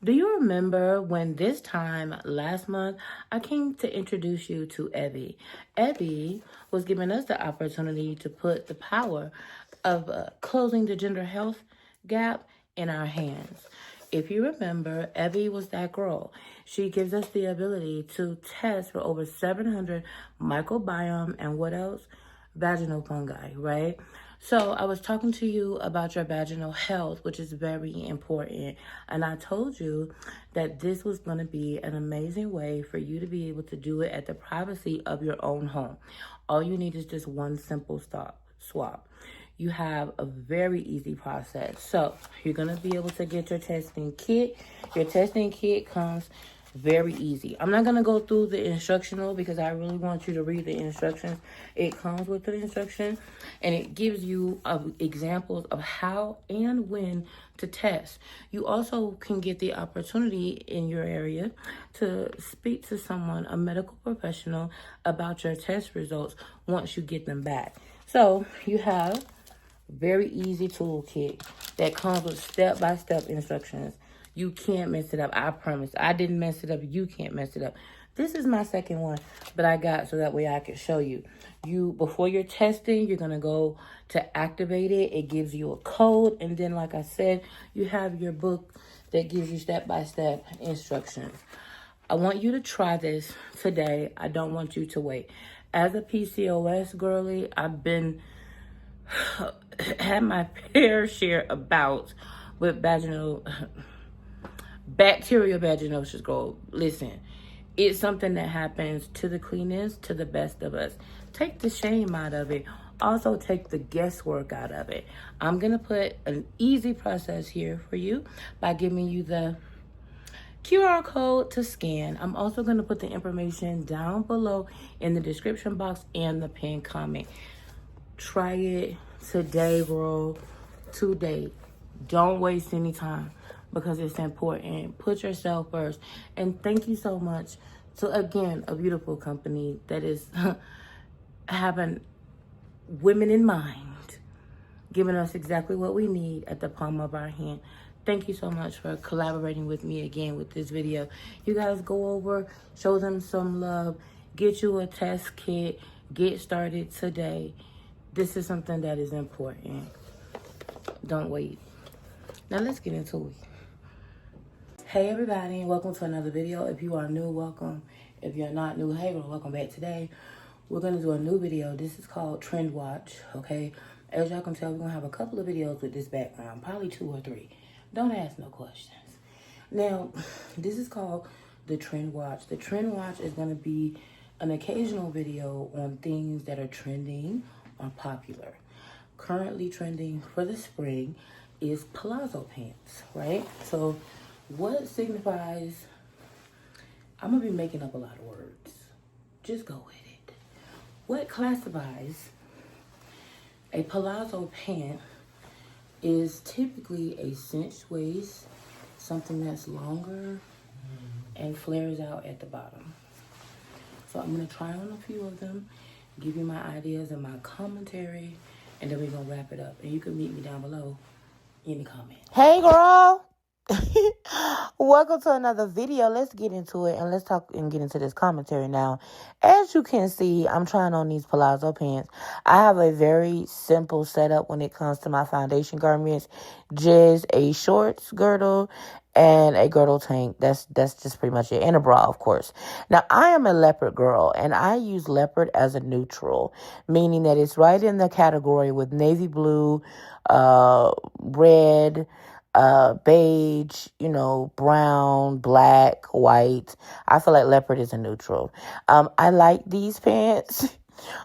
Do you remember when this time last month I came to introduce you to Evie? Evie was giving us the opportunity to put the power of closing the gender health gap in our hands. If you remember, Evie was that girl. She gives us the ability to test for over 700 microbiome and what else? Vaginal fungi, right? So I was talking to you about your vaginal health, which is very important. And I told you that this was going to be an amazing way for you to be able to do it at the privacy of your own home. All you need is just one simple swap. You have a very easy process. So you're going to be able to get your testing kit. Your testing kit comes very easy. I'm not going to go through the instructional because I really want you to read the instructions. It comes with the instruction and it gives you examples of how and when to test. You also can get the opportunity in your area to speak to someone, a medical professional, about your test results once you get them back. So you have very easy toolkit that comes with step-by-step instructions. You can't mess it up. I promise. I didn't mess it up. You can't mess it up. This is my second one that I got so that way I can show you. Before you're testing, you're going to go to activate it. It gives you a code. And then, like I said, you have your book that gives you step-by-step instructions. I want you to try this today. I don't want you to wait. As a PCOS girly, I've been had my fair share of bouts with bacterial vaginosis, girl. Listen, it's something that happens to the cleanest, to the best of us. Take the shame out of it. Also take the guesswork out of it. I'm going to put an easy process here for you by giving you the QR code to scan. I'm also going to put the information down below in the description box and the pinned comment. Try it today, bro. Today. Don't waste any time because it's important. Put yourself first. And thank you so much to, again, a beautiful company that is having women in mind, giving us exactly what we need at the palm of our hand. Thank you so much for collaborating with me again with this video. You guys go over, show them some love, get you a test kit, get started today. This is something that is important. Don't wait. Now let's get into it. Hey everybody, and welcome to another video. If you are new, welcome. If you're not new, hey, well, welcome back. Today, we're going to do a new video. This is called Trend Watch, okay? As y'all can tell, we're going to have a couple of videos with this background, probably 2 or 3. Don't ask no questions. Now, this is called the Trend Watch. The Trend Watch is going to be an occasional video on things that are trending or popular. Currently trending for the spring is Palazzo pants, right? So what signifies, I'm going to be making up a lot of words. Just go with it. What classifies a Palazzo pant is typically a cinched waist, something that's longer and flares out at the bottom. So I'm going to try on a few of them, give you my ideas and my commentary, and then we're going to wrap it up. And you can meet me down below in the comments. Hey, girl. Welcome to another video. Let's get into it and let's talk and get into this commentary now. As you can see, I'm trying on these Palazzo pants. I have a very simple setup when it comes to my foundation garments. Just a shorts girdle and a girdle tank. That's just pretty much it. And a bra, of course. Now, I am a leopard girl, and I use leopard as a neutral, meaning that it's right in the category with navy blue, red, beige, brown, black, white. I feel like leopard is a neutral. I like these pants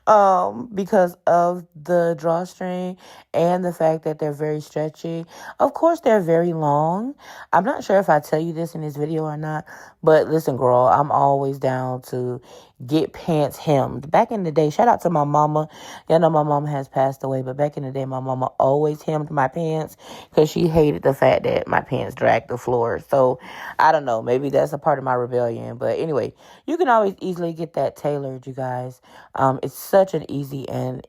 because of the drawstring and the fact that they're very stretchy. Of course, they're very long. I'm not sure if I tell you this in this video or not, but listen, girl, I'm always down to get pants hemmed. Back in the day, shout out to my mama. Y'all know my mama has passed away, but back in the day, my mama always hemmed my pants because she hated the fact that my pants dragged the floor. So I don't know, maybe that's a part of my rebellion. But anyway, you can always easily get that tailored, you guys. It's such an easy and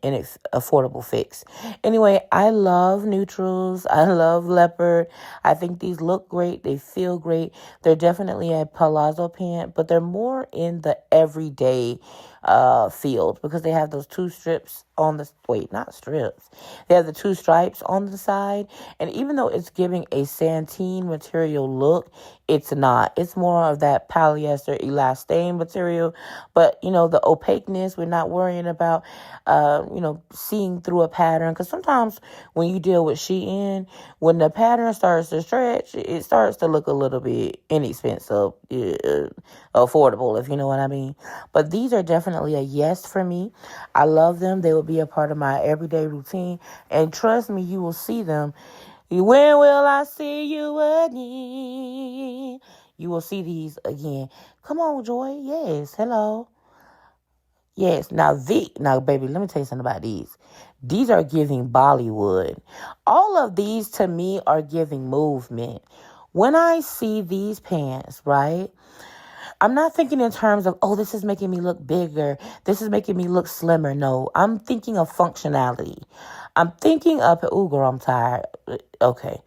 affordable fix. Anyway, I love neutrals. I love leopard. I think these look great. They feel great. They're definitely a palazzo pant, but they're more in the everyday field because they have those two strips on the not strips. They have the two stripes on the side, and even though it's giving a sateen material look, it's not. It's more of that polyester elastane material, but the opaqueness, we're not worrying about seeing through a pattern, because sometimes when you deal with SHEIN, when the pattern starts to stretch, it starts to look a little bit inexpensive, affordable, if you know what I mean. But these are definitely a yes for me. I love them. They will be a part of my everyday routine, and trust me, you will see them. When will I see you again? You will see these again. Come on, Joy. Yes. Hello. Yes. Now, baby, let me tell you something about these. These are giving Bollywood. All of these, to me, are giving movement. When I see these pants, right, I'm not thinking in terms of, oh, this is making me look bigger. This is making me look slimmer. No, I'm thinking of functionality. I'm thinking of, oh, girl, I'm tired. Okay.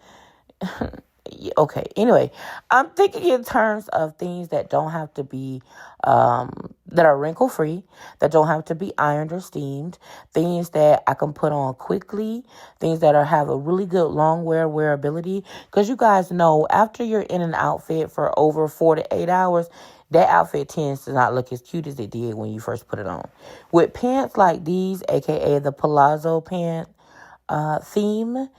Okay. Anyway, I'm thinking in terms of things that don't have to be, that are wrinkle free, that don't have to be ironed or steamed, things that I can put on quickly, things that have a really good long wearability. Because you guys know, after you're in an outfit for over 4 to 8 hours, that outfit tends to not look as cute as it did when you first put it on. With pants like these, aka the Palazzo pant theme,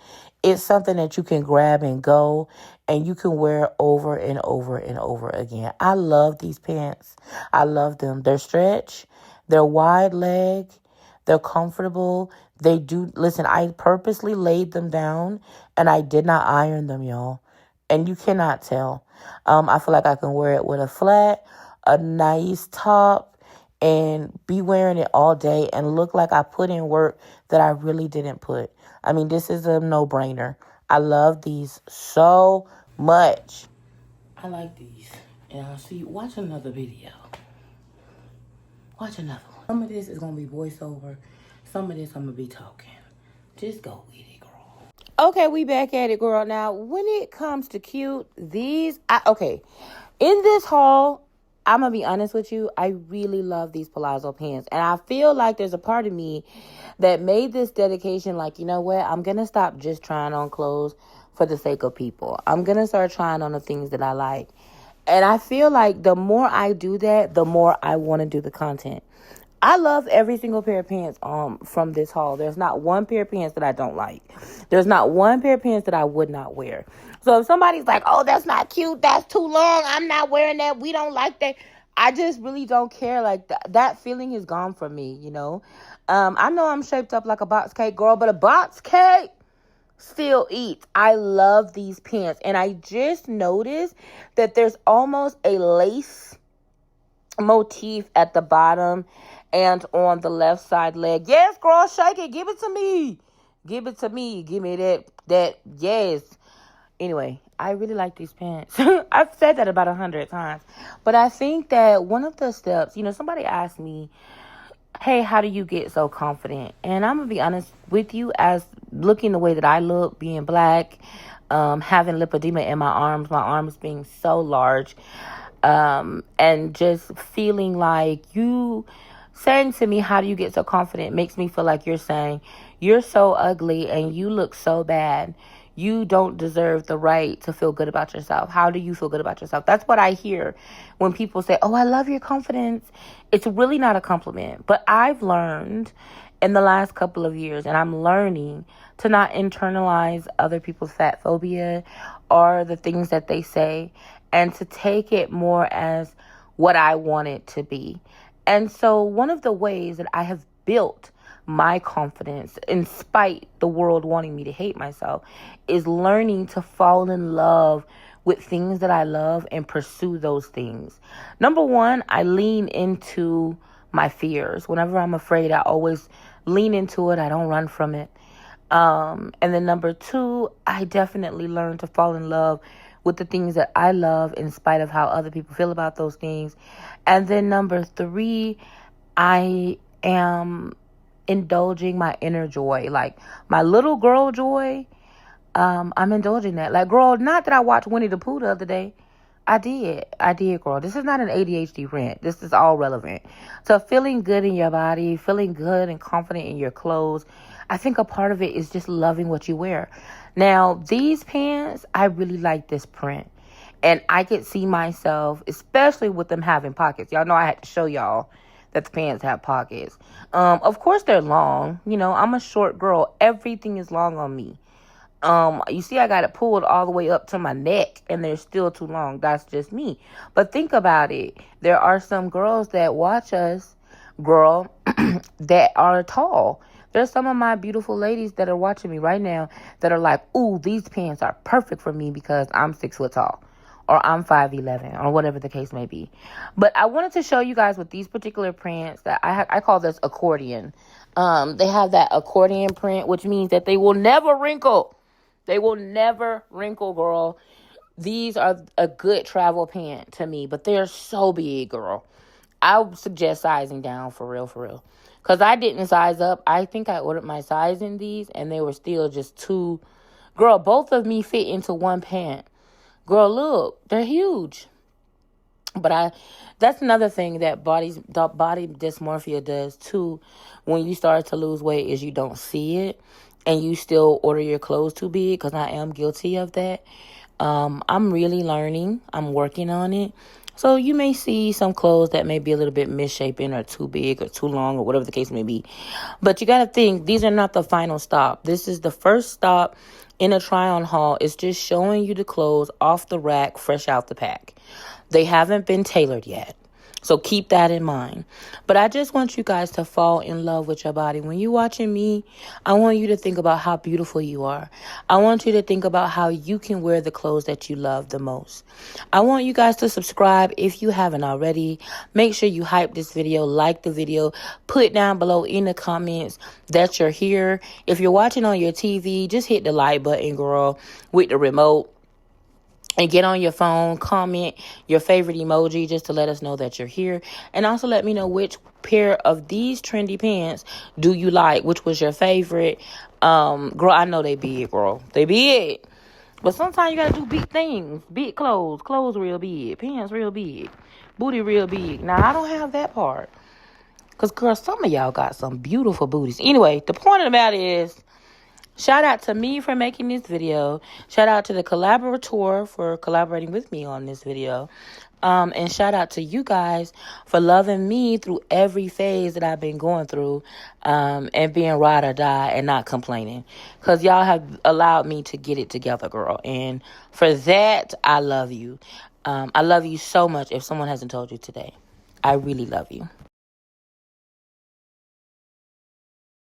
it's something that you can grab and go, and you can wear over and over and over again. I love these pants. I love them. They're stretch. They're wide leg. They're comfortable. Listen, I purposely laid them down, and I did not iron them, y'all. And you cannot tell. I feel like I can wear it with a flat, a nice top, and be wearing it all day and look like I put in work that I really didn't put. I mean, this is a no-brainer. I love these so much. I like these. And I'll see you. Watch another video. Watch another one. Some of this is going to be voiceover. Some of this I'm going to be talking. Just go with it, girl. Okay, we back at it, girl. Now, when it comes to cute, these... In this haul, I'm going to be honest with you, I really love these Palazzo pants. And I feel like there's a part of me that made this dedication like, you know what? I'm going to stop just trying on clothes for the sake of people. I'm going to start trying on the things that I like. And I feel like the more I do that, the more I want to do the content. I love every single pair of pants from this haul. There's not one pair of pants that I don't like. There's not one pair of pants that I would not wear. So if somebody's like, oh, that's not cute, that's too long, I'm not wearing that, we don't like that, I just really don't care. Like, that feeling is gone from me, I know I'm shaped up like a box cake, girl, but a box cake still eats. I love these pants. And I just noticed that there's almost a lace motif at the bottom and on the left side leg. Yes, girl, shake it. Give it to me. Give it to me. Give me that, yes. Anyway, I really like these pants. I've said that about 100 times. But I think that one of the steps, somebody asked me, hey, how do you get so confident? And I'm going to be honest with you, as looking the way that I look, being black, having lipedema in my arms being so large, and just feeling like you saying to me, how do you get so confident, makes me feel like you're saying, you're so ugly and you look so bad. You don't deserve the right to feel good about yourself. How do you feel good about yourself? That's what I hear when people say, oh, I love your confidence. It's really not a compliment. But I've learned in the last couple of years, and I'm learning to not internalize other people's fat phobia or the things that they say, and to take it more as what I want it to be. And so one of the ways that I have built my confidence, in spite the world wanting me to hate myself, is learning to fall in love with things that I love and pursue those things. Number one, I lean into my fears. Whenever I'm afraid, I always lean into it. I don't run from it. And then number two, I definitely learn to fall in love with the things that I love in spite of how other people feel about those things. And then number three, I am indulging my inner joy, like my little girl joy. I'm indulging that. Like, girl, not that I watched Winnie the Pooh the other day. I did, girl. This is not an ADHD rant. This is all relevant. So feeling good in your body, feeling good and confident in your clothes. I think a part of it is just loving what you wear. Now, these pants, I really like this print. And I could see myself, especially with them having pockets. Y'all know I had to show y'all that the pants have pockets. Of course, they're long. You know, I'm a short girl. Everything is long on me. You see, I got it pulled all the way up to my neck, and they're still too long. That's just me. But think about it. There are some girls that watch us, girl, that are tall. There's some of my beautiful ladies that are watching me right now that are like, ooh, these pants are perfect for me because I'm 6 foot tall, or I'm 5'11", or whatever the case may be. But I wanted to show you guys with these particular prints that I call this accordion. They have that accordion print, which means that they will never wrinkle. They will never wrinkle, girl. These are a good travel pant to me, but they're so big, girl. I would suggest sizing down for real. Because I didn't size up. I think I ordered my size in these, and they were still just too... Girl, both of me fit into one pant. Girl, look, they're huge. But that's another thing that body dysmorphia does, too, when you start to lose weight, is you don't see it. And you still order your clothes too big, because I am guilty of that. I'm really learning. I'm working on it. So you may see some clothes that may be a little bit misshapen or too big or too long or whatever the case may be. But you got to think, these are not the final stop. This is the first stop in a try-on haul. It's just showing you the clothes off the rack, fresh out the pack. They haven't been tailored yet. So keep that in mind. But I just want you guys to fall in love with your body. When you're watching me, I want you to think about how beautiful you are. I want you to think about how you can wear the clothes that you love the most. I want you guys to subscribe if you haven't already. Make sure you hype this video, like the video, put down below in the comments that you're here. If you're watching on your TV, just hit the like button, girl, with the remote. And get on your phone, comment your favorite emoji just to let us know that you're here. And also let me know which pair of these trendy pants do you like. Which was your favorite? Girl, I know they big, girl. They big. But sometimes you got to do big things. Big clothes. Clothes real big. Pants real big. Booty real big. Now, I don't have that part. Because, girl, some of y'all got some beautiful booties. Anyway, the point of the matter is, shout out to me for making this video. Shout out to the collaborator for collaborating with me on this video. And shout out to you guys for loving me through every phase that I've been going through, and being ride or die and not complaining. Because y'all have allowed me to get it together, girl. And for that, I love you. I love you so much if someone hasn't told you today. I really love you.